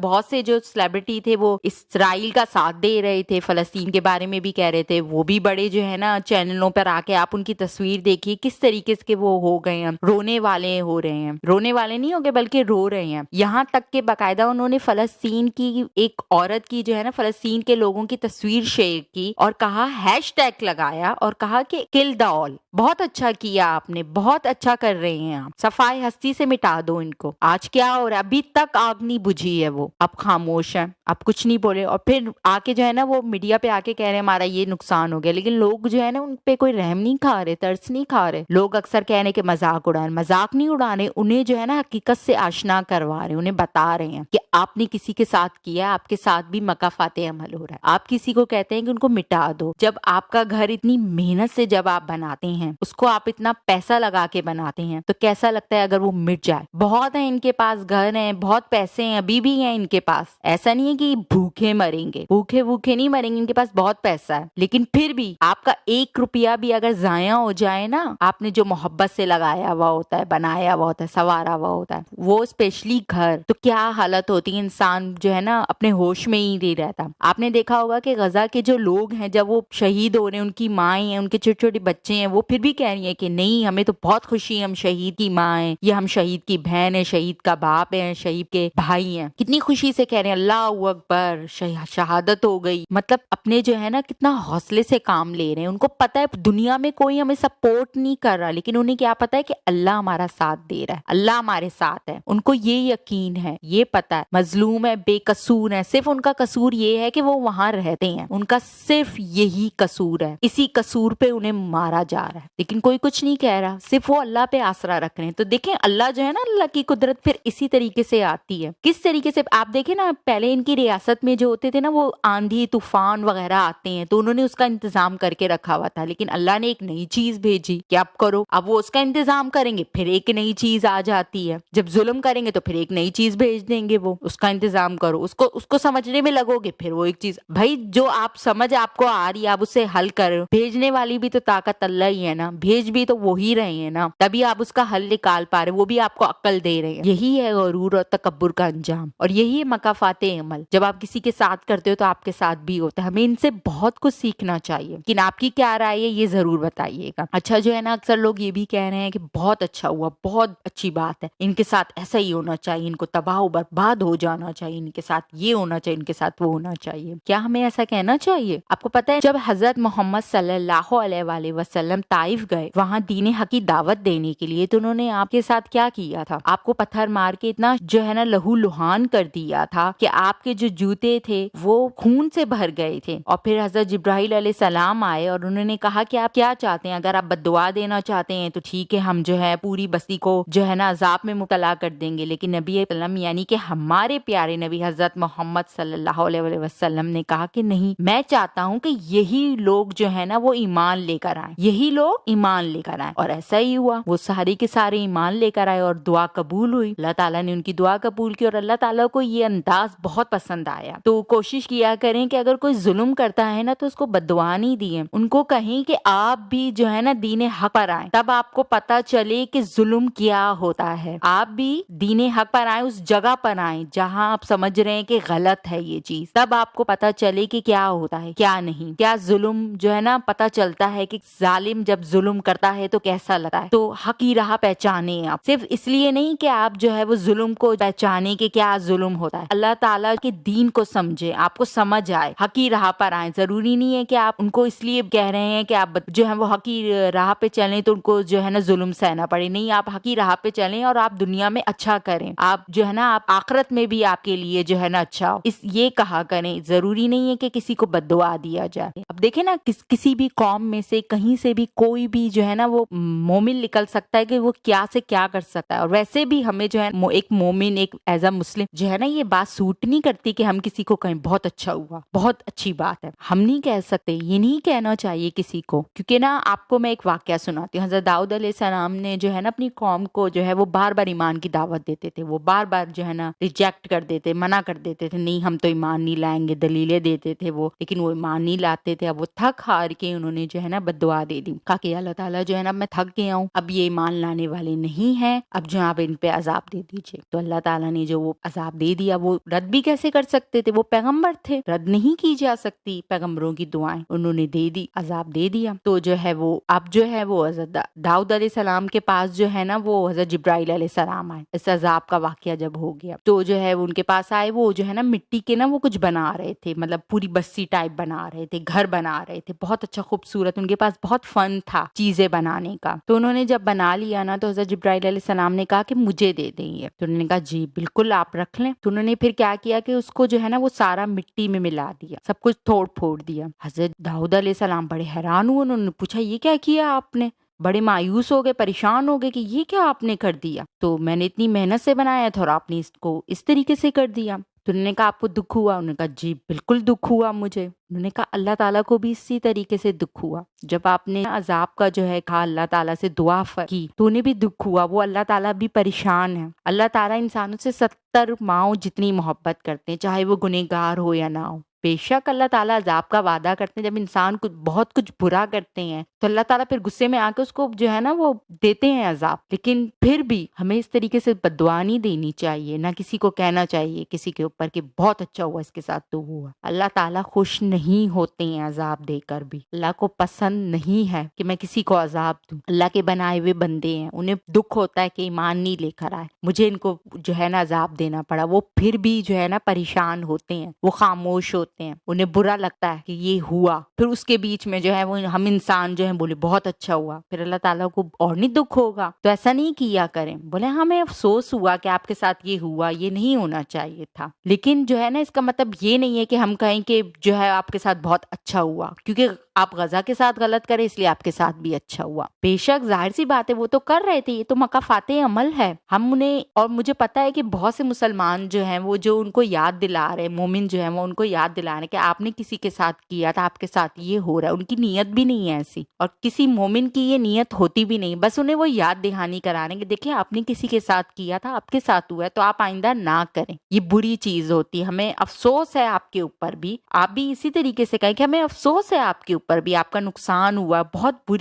بہت سے جو سیلیبریٹی تھے وہ اسرائیل کا ساتھ دے رہے تھے, فلسطین کے بارے میں بھی کہہ رہے تھے, وہ بھی بڑے جو ہے نا چینلوں پر آ کے آپ ان کی تصویر دیکھیے کس طریقے سے وہ ہو گئے ہیں, رونے والے ہو رہے ہیں, رونے والے نہیں ہو گئے بلکہ رو رہے ہیں. یہاں تک کہ باقاعدہ انہوں نے فلسطین کی ایک عورت کی جو ہے نا فلسطین کے لوگوں کی تصویر شیئر کی اور کہا ہیش ٹیگ لگایا اور کہا کہ کل دا آل. بہت اچھا کیا آپ نے, بہت اچھا کر رہے ہیں آپ, صفائی ہستی سے مٹا دو ان کو. آج کیا ہو رہا ہے, ابھی تک آگ نہیں بجھی ہے, وہ اب خاموش ہیں, اب کچھ نہیں بولے, اور پھر آ کے جو ہے نا وہ میڈیا پہ آ کے کہہ رہے ہیں ہمارا یہ نقصان ہو گیا. لیکن لوگ جو ہے نا ان پہ کوئی رحم نہیں کھا رہے, ترس نہیں کھا رہے. لوگ اکثر کہہ رہے ہیں کہ مذاق اڑا رہے, مذاق نہیں اڑا رہے, انہیں جو ہے نا حقیقت سے آشنا کروا رہے, انہیں بتا رہے ہیں کہ آپ نے کسی کے ساتھ کیا, آپ کے ساتھ بھی مکافات عمل ہو رہا ہے. آپ کسی کو کہتے ہیں کہ ان کو مٹا دو. جب آپ کا گھر اتنی محنت سے جب آپ بناتے ہیں, اس کو آپ اتنا پیسہ لگا کے بناتے ہیں, تو کیسا لگتا ہے اگر وہ مٹ جائے. بہت ہیں ان کے پاس گھر ہیں, بہت پیسے ہیں, ابھی بھی ہیں ان کے پاس, ایسا نہیں ہے کہ بھوکے مریں گے, بھوکے نہیں مریں گے, ان کے پاس بہت پیسہ ہے. لیکن پھر بھی آپ کا 1 روپیہ بھی اگر ضائع ہو جائے نا, آپ نے جو محبت سے لگایا ہوا ہوتا ہے, بنایا ہوا ہوتا ہے, سنوارا ہوا ہوتا ہے, وہ اسپیشلی گھر, تو کیا حالت ہوتی ہے, انسان جو ہے نا اپنے ہوش میں ہی نہیں رہتا. آپ نے دیکھا ہوگا کہ غزہ کے جو لوگ ہیں جب وہ شہید ہو رہے ہیں, ان کی مائیں ہیں, ان کے چھوٹے چھوٹے بچے ہیں, وہ پھر بھی کہہ رہی ہیں کہ نہیں ہمیں تو بہت خوشی ہے, ہم شہید کی ماں ہیں, یا ہم شہید کی بہن ہے, شہید کا باپ ہے, شہید کے بھائی ہیں. کتنی خوشی سے کہہ رہے ہیں اللہ اکبر, شہادت ہو گئی. مطلب اپنے جو ہے نا کتنا حوصلے سے کام لے رہے ہیں. ان کو پتا ہے دنیا میں کوئی ہمیں سپورٹ نہیں کر رہا, لیکن انہیں کیا پتا ہے کہ اللہ ہمارا ساتھ دے رہا ہے, اللہ ہمارے ساتھ ہے. ان کو یہ یقین ہے, یہ پتا ہے مظلوم ہے, بے قصور ہے, صرف ان کا قصور یہ ہے کہ وہ وہاں رہتے ہیں, ان کا صرف یہی قصور ہے, اسی قصور پہ انہیں مارا جا رہا ہے. لیکن کوئی کچھ نہیں کہہ رہا, صرف وہ اللہ پہ آسرا رکھ رہے ہیں. تو دیکھیں اللہ جو ہے نا, اللہ کی قدرت پھر اسی طریقے سے آتی ہے. کس طریقے سے آپ دیکھیں نا, پہلے ان کی ریاست میں جو ہوتے تھے نا, وہ آندھی طوفان وغیرہ آتے ہیں تو انہوں نے اس کا انتظام کر کے رکھا ہوا تھا. لیکن اللہ نے ایک نئی چیز بھیجی کہ اب کرو, اب وہ اس کا انتظام کریں گے, پھر ایک نئی چیز آ جاتی ہے. جب ظلم کریں گے تو پھر ایک نئی چیز بھیج دیں گے, وہ اس کا انتظام کرو, اس کو سمجھنے میں لگو گے, پھر وہ ایک چیز. بھائی جو آپ سمجھ آپ کو آ رہی ہے آپ اسے حل کرو. بھیجنے والی بھی تو طاقت اللہ ہی ہے نا, بھیج بھی تو وہی رہے ہیں نا, تبھی آپ اس کا حل نکال پا رہے, وہ بھی آپ کو عقل دے رہے ہیں. یہی ہے غرور اور تکبر کا انجام, اور یہی ہے مکافات عمل. جب آپ کسی کے ساتھ کرتے ہو تو آپ کے ساتھ بھی ہوتا ہے. ہمیں ان سے بہت کچھ سیکھنا چاہیے. لیکن آپ کی کیا رائے ہے یہ ضرور بتائیے گا. اچھا جو ہے نا اکثر لوگ یہ بھی کہہ رہے ہیں کہ بہت اچھا ہوا, بہت اچھی بات ہے, ان کے ساتھ ایسا ہی ہونا چاہیے, ان کو تباہ و برباد ہو جانا چاہیے, ان کے ساتھ یہ ہونا چاہیے, ان کے ساتھ وہ ہونا چاہیے. کیا ہمیں ایسا کہنا چاہیے؟ آپ کو پتہ ہے جب حضرت محمد صلی اللہ علیہ وآلہ وسلم طائف گئے وہاں دین حق کی دعوت دینے کے لیے, تو انہوں نے آپ کے ساتھ کیا کیا تھا؟ آپ کو پتھر مار کے اتنا جو ہے نا لہو لہان کر دیا تھا کہ آپ کے جو جوتے تھے وہ خون سے بھر گئے تھے. اور پھر حضرت جبرائیل علیہ السلام آئے اور انہوں نے کہا کہ آپ کیا چاہتے ہیں, اگر آپ بد دعا دینا چاہتے ہیں تو ٹھیک ہے, ہم جو ہے پوری بستی کو جو ہے نا عذاب میں مبتلا کر دیں گے. لیکن نبی وسلم یعنی کہ ہمارے پیارے نبی حضرت محمد صلی اللہ علیہ وسلم نے کہا کہ نہیں, میں چاہتا ہوں کہ یہی لوگ جو ہے نا وہ ایمان لے کر آئیں, یہی لوگ ایمان لے کر آئیں. اور ایسا ہی ہوا, وہ سارے کے سارے ایمان لے کر آئے اور دعا قبول ہوئی. اللہ تعالیٰ نے ان کی دعا قبول کی, اور اللہ تعالیٰ کو یہ انداز بہت پسند آیا. تو کوشش کیا کریں کہ اگر کوئی ظلم کرتا ہے نا تو اس کو بد دعا نہیں دیے, ان کو کہیں کہ آپ بھی جو ہے نا دین حق پر آئیں, تب آپ کو پتا چلے کہ ظلم کیا ہوتا ہے. آپ بھی دین حق پر آئیں, اس جگہ پر آئیں جہاں آپ سمجھ رہے ہیں کہ غلط ہے یہ چیز, تب آپ کو پتا چلے کہ کیا ہوتا ہے کیا نہیں. کیا ظلم جو ہے نا پتا چلتا ہے کہ ظالم جب ظلم کرتا ہے تو کیسا لگتا ہے. تو حق کی راہ پہچانے آپ, صرف اس لیے نہیں کہ آپ جو ہے وہ ظلم کو پہچانے کہ کیا ظلم ہوتا ہے, اللہ تعالیٰ کے دین کو سمجھے, آپ کو سمجھ آئے, حق کی راہ پر آئیں. ضروری نہیں ہے کہ آپ ان کو اس لیے کہہ رہے ہیں کہ آپ جو ہے وہ حق کی راہ پہ چلیں تو ان کو جو ہے نا ظلم سہنا پڑے. نہیں, آپ حق کی راہ پہ چلیں اور آپ دنیا میں اچھا کریں, آپ جو ہے نا آپ آخرت میں بھی آپ کے لیے جو ہے نا اچھا ہو, اس یہ کہا کریں. ضروری نہیں ہے کہ کسی کو بد دعا دیا جائے. اب دیکھیں نا کسی بھی قوم میں سے کہیں سے بھی کوئی بھی جو ہے نا وہ مومن نکل سکتا ہے کہ وہ کیا سے کیا کر سکتا ہے. اور ویسے بھی ہمیں جو ہے ایک مومن, ایک ایز اے مسلم جو ہے نا یہ بات سوٹ نہیں کرتی کرتی کہ ہم کسی کو کہیں بہت اچھا ہوا، بہت اچھی بات ہے، ہم نہیں کہہ سکتے، یہ نہیں کہنا چاہیے کسی کو، کیونکہ نا آپ کو میں ایک واقعہ سناتی ہوں۔ حضرت داؤد علیہ السلام نے جو ہے نا اپنی قوم کو جو ہے وہ بار بار ایمان کی دعوت دیتے تھے، وہ بار بار جو ہے نا ریجیکٹ کر دیتے، منع کر دیتے تھے، نہیں ہم تو ایمان نہیں لائیں گے، دلیلیں دیتے تھے وہ، لیکن وہ ایمان نہیں لاتے تھے۔ اب وہ تھک ہار کے انہوں نے جو ہے نا بد دعا دے دی، کہا کہ اللہ تعالیٰ جو ہے نا میں تھک گیا ہوں، اب یہ ایمان لانے والے نہیں ہیں، اب جو آپ ان پہ عذاب دے دیجیے۔ تو اللہ تعالیٰ نے جو وہ عذاب دے دیا، وہ رد بھی کیسے کر سکتے تھے؟ وہ پیغمبر تھے، رد نہیں کی جا سکتی پیغمبروں کی دعائیں، انہوں نے دے دی، عذاب دے دیا۔ تو جو ہے وہ اب جو ہے وہ حضرت داؤد علیہ السلام کے پاس جو ہے نا وہ حضرت جبرائیل علیہ السلام آئے، اس عذاب کا واقعہ جب ہو گیا تو جو ہے وہ ان کے پاس آئے، وہ جو ہے نا مٹی کے نا وہ کچھ بنا رہے تھے، مطلب پوری بستی ٹائپ بنا رہے تھے، گھر بنا رہے تھے، بہت اچھا خوبصورت، ان کے پاس بہت فن تھا چیزیں بنانے کا۔ تو انہوں نے جب بنا لیا نا تو حضرت جبرائیل علیہ السلام نے کہا کہ مجھے دے دیں یہ، تو انہوں نے کہا جی بالکل آپ رکھ لیں۔ تو انہوں نے پھر کیا کیا کہ اس کو جو ہے نا وہ سارا مٹی میں ملا دیا، سب کچھ توڑ پھوڑ دیا۔ حضرت داؤد علیہ السلام بڑے حیران ہوئے، انہوں نے پوچھا یہ کیا کیا آپ نے؟ بڑے مایوس ہو گئے، پریشان ہو گئے کہ یہ کیا آپ نے کر دیا؟ تو میں نے اتنی محنت سے بنایا تھا اور آپ نے اس کو اس طریقے سے کر دیا۔ تو انہوں نے کہا آپ کو دکھ ہوا؟ انہوں نے کہا جی بالکل دکھ ہوا مجھے۔ انہوں نے کہا اللہ تعالیٰ کو بھی اسی طریقے سے دکھ ہوا، جب آپ نے عذاب کا جو ہے کہا اللہ تعالیٰ سے دعا کی تو انہیں بھی دکھ ہوا، وہ اللہ تعالیٰ بھی پریشان ہے۔ اللہ تعالیٰ انسانوں سے 70 ماؤں جتنی محبت کرتے ہیں، چاہے وہ گنہگار ہو یا نہ ہو۔ بے شک اللہ تعالیٰ عذاب کا وعدہ کرتے ہیں، جب انسان بہت کچھ برا کرتے ہیں تو اللہ تعالیٰ پھر غصے میں آ کے اس کو جو ہے نا وہ دیتے ہیں عذاب، لیکن پھر بھی ہمیں اس طریقے سے بد دعا نہیں دینی چاہیے، نہ کسی کو کہنا چاہیے کسی کے اوپر کہ بہت اچھا ہوا اس کے ساتھ تو ہوا۔ اللہ تعالیٰ خوش نہیں ہوتے ہیں عذاب دے کر بھی، اللہ کو پسند نہیں ہے کہ میں کسی کو عذاب دوں۔ اللہ کے بنائے ہوئے بندے ہیں، انہیں دکھ ہوتا ہے کہ ایمان نہیں لے کر آئے، مجھے ان کو جو ہے نا عذاب دینا پڑا، وہ پھر بھی جو ہے نا پریشان ہوتے ہیں، وہ خاموش ہوتے ہیں، انہیں برا لگتا ہے کہ یہ ہوا، پھر اس کے بیچ میں جو ہے وہ ہم انسان جو ہے بولے بہت اچھا ہوا، پھر اللہ تعالیٰ کو اور نہیں دکھ ہوگا؟ تو ایسا نہیں کیا کریں، بولے ہمیں افسوس ہوا کہ آپ کے ساتھ یہ ہوا، یہ نہیں ہونا چاہیے تھا، لیکن جو ہے نا اس کا مطلب یہ نہیں ہے کہ ہم کہیں کہ جو ہے آپ کے ساتھ بہت اچھا ہوا، کیونکہ آپ غزہ کے ساتھ غلط کرے اس لیے آپ کے ساتھ بھی اچھا ہوا۔ بے شک ظاہر سی بات ہے وہ تو کر رہے تھے، یہ تو مکافات عمل ہے، ہم انہیں، اور مجھے پتا ہے کہ بہت سے مسلمان جو ہیں وہ جو ان کو یاد دلا رہے، مومن جو ہیں وہ ان کو یاد دلا رہے کہ آپ نے کسی کے ساتھ کیا تھا، آپ کے ساتھ یہ ہو رہا ہے، ان کی نیت بھی نہیں ہے ایسی، اور کسی مومن کی یہ نیت ہوتی بھی نہیں، بس انہیں وہ یاد دہانی کرا رہے ہیں کہ دیکھیں آپ نے کسی کے ساتھ کیا تھا، آپ کے ساتھ ہوا ہے تو آپ آئندہ نہ کریں، یہ بری چیز ہوتی ہے، ہمیں افسوس ہے آپ کے اوپر بھی، آپ بھی اسی طریقے سے کہیں کہ ہمیں افسوس ہے آپ کے اوپر بھی، آپ کا نقصان ہوا، بہت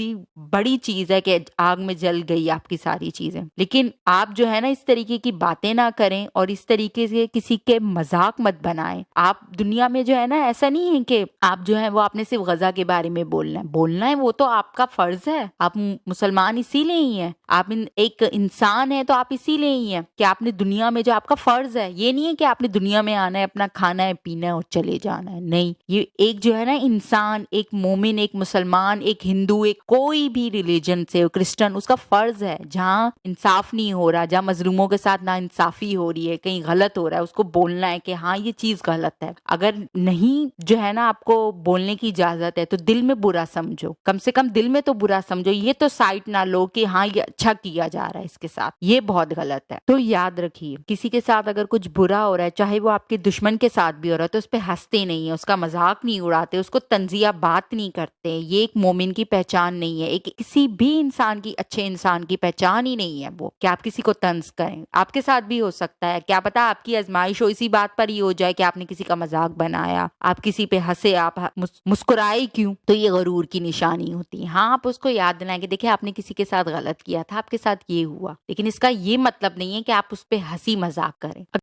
بڑی چیز ہے کہ آگ میں جل گئی آپ کی ساری چیزیں، لیکن آپ جو ہے نا اس طریقے کی باتیں نہ کریں اور اس طریقے سے کسی کے مذاق مت بنائیں۔ آپ دنیا میں جو ہے نا ایسا نہیں ہے کہ آپ جو ہے وہ آپ نے صرف غزہ کے بارے میں بولنا ہے، وہ تو آپ کا فرض ہے، آپ مسلمان اسی لیے ہی ہیں، آپ ایک انسان ہے تو آپ اسی لیے ہی ہیں کہ آپ نے دنیا میں جو آپ کا فرض ہے، یہ نہیں ہے کہ آپ نے دنیا میں آنا ہے، اپنا کھانا ہے پینا ہے اور چلے جانا ہے، نہیں، یہ ایک جو ہے نا انسان، ایک مومن، ایک مسلمان، ایک ہندو، ایک کوئی بھی ریلیجن سے کرسچن، اس کا فرض ہے جہاں انصاف نہیں ہو رہا، جہاں مظلوموں کے ساتھ نا انصافی ہو رہی ہے، کہیں غلط ہو رہا ہے، اس کو بولنا ہے کہ ہاں یہ چیز غلط ہے۔ اگر نہیں جو ہے نا آپ کو بولنے کی اجازت ہے تو دل میں برا سمجھو، کم سے کم دل میں تو برا سمجھو، یہ تو سائٹ نہ لو کہ ہاں یہ اچھا کیا جا رہا ہے اس کے ساتھ، یہ بہت غلط ہے۔ تو یاد رکھیے کسی کے ساتھ اگر کچھ برا ہو رہا ہے، چاہے وہ آپ کے دشمن کے ساتھ بھی ہو رہا ہے، تو اس پہ ہنستے نہیں ہیں، اس کا مذاق نہیں اڑاتے، اس کو تنزیہ بات نہیں کرتے، یہ ایک مومن کی پہچان نہیں ہے، ایک کسی بھی انسان کی، اچھے انسان کی پہچان ہی نہیں ہے وہ کہ آپ کسی کو طنز کریں۔ آپ کے ساتھ بھی ہو سکتا ہے، کیا پتا آپ کی آزمائش ہو اسی بات پر ہی ہو جائے کہ آپ نے کسی کا مذاق بنایا، آپ کسی پہ ہنسے، آپ مسکرائے کیوں، تو یہ غرور کی نشانی ہوتی ہے۔ ہاں آپ اس کو یاد دلائیں کہ دیکھیں آپ نے کسی کے ساتھ غلط کیا تھا، آپ کے ساتھ یہ ہوا، لیکن اس کا یہ مطلب نہیں ہے کہ آپ اس پہ ہنسی مذاق کریں۔